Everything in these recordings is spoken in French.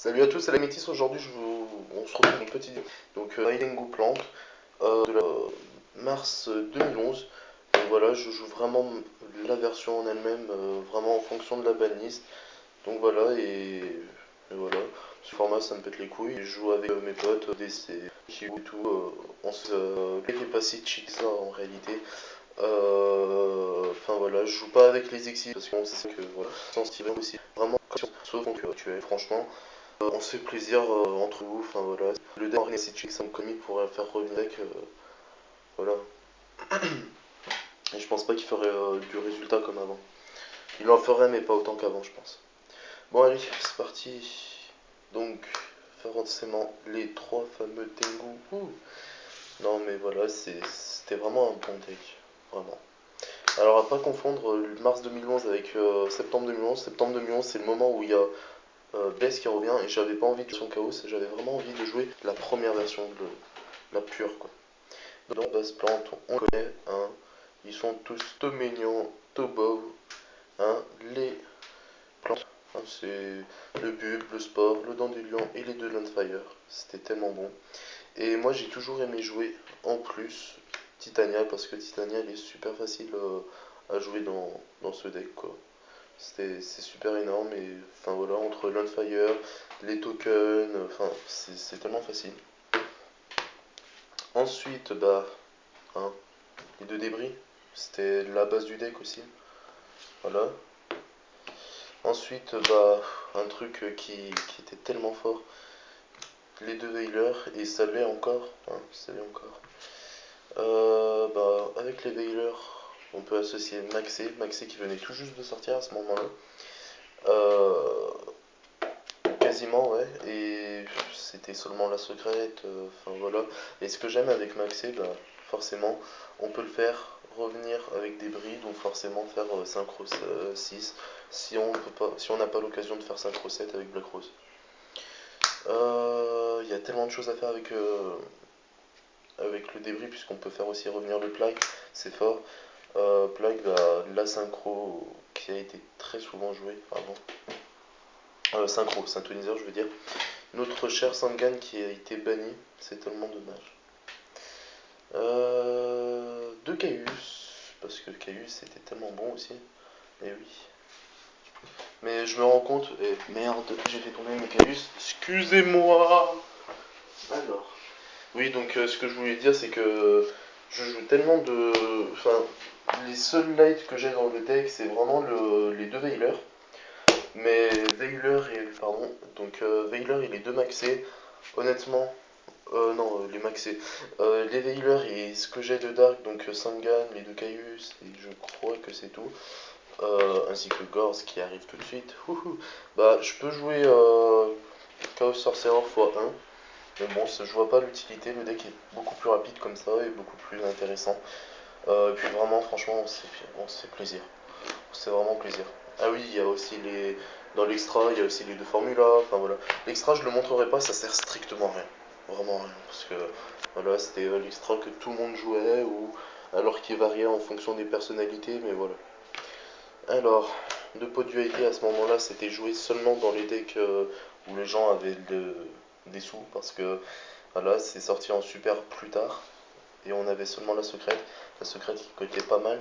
Salut à tous, c'est la Métis. Aujourd'hui, on se retrouve pour une petite vidéo. Donc, Tengu Plante de la mars 2011. Donc voilà, je joue vraiment la version en elle-même, vraiment en fonction de la banlist. Donc voilà, et voilà. Ce format, ça me pète les couilles. Je joue avec mes potes, DC, Kiwi et tout. On se fait pas si cheat que ça en réalité. Enfin voilà, je joue pas avec les exils parce qu'on sait que voilà, sans Steven aussi, vraiment, sauf quand tu es, franchement. On se fait plaisir entre nous, enfin voilà. Le dernier c'est que ça me comique pour faire revenir avec, voilà. Et je pense pas qu'il ferait du résultat comme avant. Il en ferait mais pas autant qu'avant je pense. Bon allez, c'est parti. Donc, forcément les trois fameux Tengu. Ouh. Non mais voilà, c'était vraiment un bon deck, vraiment. Alors à pas confondre mars 2011 avec septembre 2011. Septembre 2011 c'est le moment où il y a Blaze qui revient et j'avais pas envie de jouer son Chaos, j'avais vraiment envie de jouer la première version, la pure quoi. Dans Base Plante, on connaît, hein, ils sont tous tout mignons, tout beaux, hein, les plantes, hein, c'est le bulbe, le sport, le dandelion et les deux Landfire, c'était tellement bon. Et moi j'ai toujours aimé jouer en plus Titania parce que Titania elle est super facile à jouer dans ce deck quoi. C'est super énorme et enfin voilà, entre l'Unfire, les tokens, enfin c'est tellement facile. Ensuite, bah, hein, les deux débris, c'était la base du deck aussi. Voilà. Ensuite, bah, un truc qui était tellement fort, les deux Veilers, et ça l'est encore, hein, ça l'est encore. Bah, avec les Veilers, on peut associer Maxé, Maxé qui venait tout juste de sortir à ce moment-là. Quasiment, ouais, et c'était seulement la secrète, enfin voilà. Et ce que j'aime avec Maxé, bah, forcément, on peut le faire revenir avec des bris, donc forcément faire synchro 6 si on peut pas, si on n'a pas l'occasion de faire synchro 7 avec Black Rose. Il y a tellement de choses à faire avec le débris, puisqu'on peut faire aussi revenir le plague, c'est fort. Plague, bah, la synchro qui a été très souvent jouée avant. Synchro, synthoniseur je veux dire. Notre cher Sangan qui a été banni, c'est tellement dommage. De Caius, parce que Caius était tellement bon aussi. Et oui. Mais je me rends compte, et merde, j'ai fait tomber mes Caius. Excusez-moi. Alors. Oui, donc ce que je voulais dire, c'est que je joue tellement de. Enfin, les seuls lights que j'ai dans le deck, c'est vraiment les deux Veilers. Mais Veiler et. Pardon. Donc Veiler et les deux maxés, honnêtement. Non, les maxés. Les Veilers et ce que j'ai de Dark, donc Sangan, les deux Caius, et je crois que c'est tout. Ainsi que Gorz qui arrive tout de suite. Bah, je peux jouer Chaos Sorcerer x1. Mais bon, je vois pas l'utilité. Le deck est beaucoup plus rapide comme ça et beaucoup plus intéressant. Et puis vraiment, franchement, on se fait plaisir. C'est vraiment plaisir. Ah oui, il y a aussi les. Dans l'extra, il y a aussi les deux formulas. Enfin voilà. L'extra, je le montrerai pas, ça sert strictement à rien. Vraiment rien. Parce que voilà, c'était l'extra que tout le monde jouait, ou alors qu'il variait en fonction des personnalités, mais voilà. Alors, de pot de dualité à ce moment-là, c'était joué seulement dans les decks où les gens avaient des sous, parce que voilà, c'est sorti en super plus tard, et on avait seulement la secrète qui coûtait pas mal.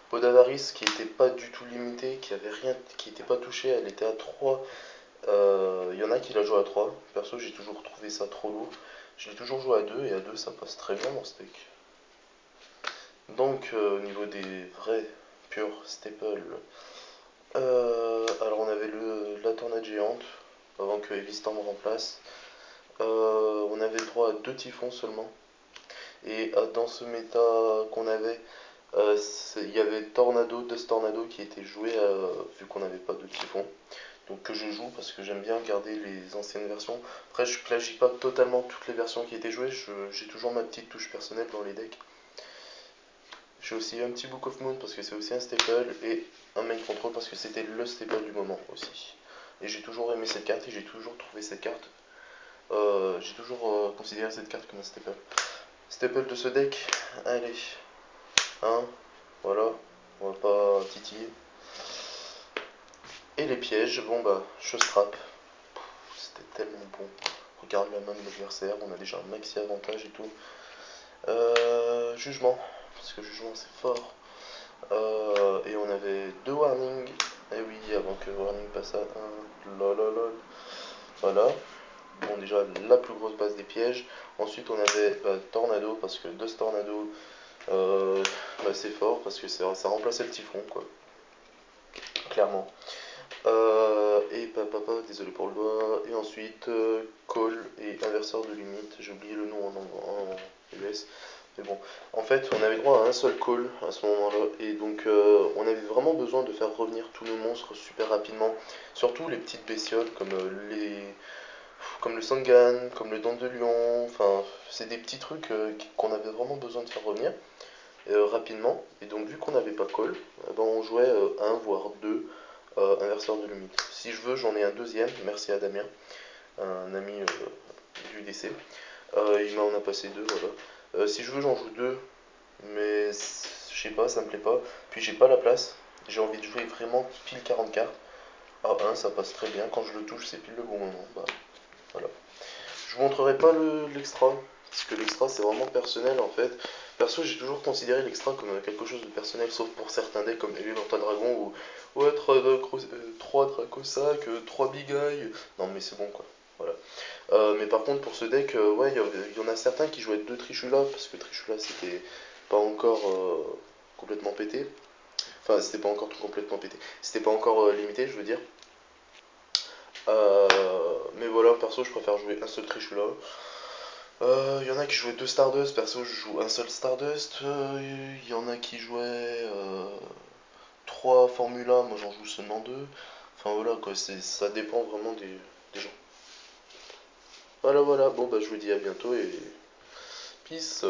Peau d'avarice qui était pas du tout limitée, qui avait rien, qui était pas touchée, elle était à 3. Il y en a qui la jouent à 3. Perso, j'ai toujours trouvé ça trop lourd. Je l'ai toujours joué à 2 et à 2 ça passe très bien dans ce deck. Donc, au niveau des vrais purs staples, alors on avait la tornade géante avant que Evistorm remplace. On avait le droit à 2 typhons seulement. Et dans ce méta qu'on avait, il y avait Tornado, Dust Tornado qui était joué vu qu'on n'avait pas de typhon. Donc que je joue parce que j'aime bien garder les anciennes versions. Après je plagie pas totalement toutes les versions qui étaient jouées, j'ai toujours ma petite touche personnelle dans les decks. J'ai aussi un petit Book of Moon parce que c'est aussi un staple et un main control parce que c'était le staple du moment aussi. Et j'ai toujours aimé cette carte et j'ai toujours trouvé cette carte. J'ai toujours considéré cette carte comme un staple. Staple de ce deck, allez. Hein, voilà, on va pas titiller. Et les pièges, bon bah, je scrape. c'était tellement bon. Regarde la même adversaire, on a déjà un maxi avantage et tout. Jugement, parce que jugement c'est fort. Et on avait 2 warnings. Et oui, avant que warning passe à 1. Lololol. Voilà. Bon, déjà la plus grosse base des pièges. Ensuite, on avait Tornado, parce que 2 Tornado, c'est fort, parce que ça remplaçait le typhon, quoi. Clairement. Et papa, désolé pour le doigt. Et ensuite, Call et inverseur de limite. J'ai oublié le nom en US. Mais bon, en fait, on avait droit à un seul call à ce moment-là, et donc on avait vraiment besoin de faire revenir tous nos monstres super rapidement, surtout les petites bestioles comme le Sangan, comme le Dent de Lion, enfin, c'est des petits trucs qu'on avait vraiment besoin de faire revenir rapidement, et donc vu qu'on n'avait pas call, on jouait un voire deux inverseurs de limite. Si je veux, j'en ai un deuxième, merci à Damien, un ami du DC. Il m'en a passé 2, voilà. Si je veux, j'en joue 2, mais je sais pas, ça me plaît pas. Puis j'ai pas la place. J'ai envie de jouer vraiment pile 40 cartes. Ah, 1, ça passe très bien. Quand je le touche, c'est pile le bon moment. Bah, voilà. Je vous montrerai pas l'extra, parce que l'extra c'est vraiment personnel en fait. Perso, j'ai toujours considéré l'extra comme quelque chose de personnel, sauf pour certains decks comme Elemental Dragon ou ouais, 3 Dracosac, 3 Big Eye. Non, mais c'est bon quoi. Voilà. Mais par contre, pour ce deck, ouais, il y en a certains qui jouaient 2 Trishula, parce que Trishula c'était pas encore complètement pété. Enfin, c'était pas encore tout complètement pété. C'était pas encore limité, je veux dire. Mais voilà, perso, je préfère jouer un seul Trishula. Il y en a qui jouaient 2 Stardust, perso, je joue un seul Stardust. Il y en a qui jouaient 3 Formula, moi j'en joue seulement 2. Enfin voilà, quoi, ça dépend vraiment des gens. Voilà, voilà, bon bah je vous dis à bientôt et peace.